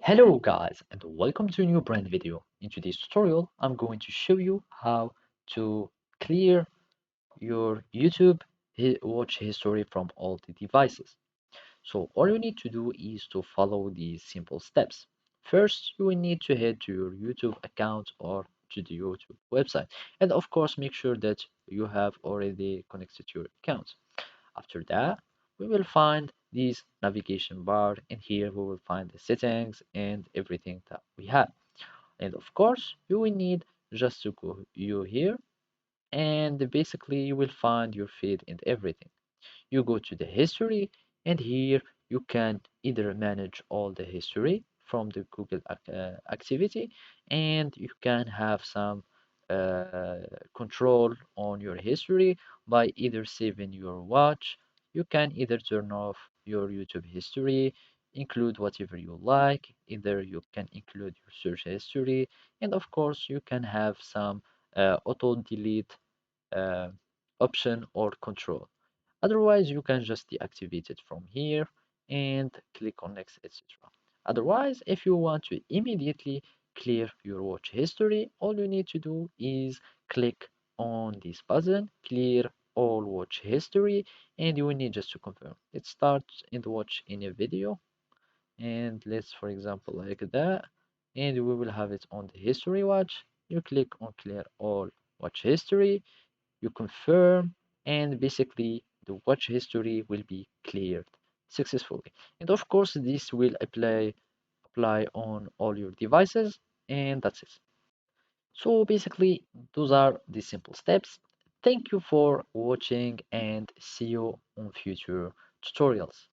Hello guys and welcome to a new brand video. In today's tutorial, I'm going to show you how to clear your YouTube watch history from all the devices. So all you need to do is to follow these simple steps. First, you will need to head to your YouTube account or to the YouTube website. And of course, make sure that you have already connected your account. After that, we will find this navigation bar, and here we will find the settings and everything that we have. And of course, you will need just to go you here, and basically you will find your feed and everything. You go to the history, and here you can either manage all the history from the Google activity, and you can have some uh, control on your history by either saving your watch. You can either turn off your YouTube history, include whatever you like, either you can include your search history, and of course you can have some auto delete uh, option or control. Otherwise, you can just deactivate it from here and click on next, etc. Otherwise, if you want to immediately clear your watch history, all you need to do is click on this button, clear all watch history, and you will need just to confirm. It starts in the watch in a video, and let's, for example, like that, and we will have it on the history watch. You click on clear all watch history, you confirm, and basically the watch history will be cleared successfully. And of course, this will apply on all your devices, and that's it. So basically, those are the simple steps. Thank you for watching and see you on future tutorials.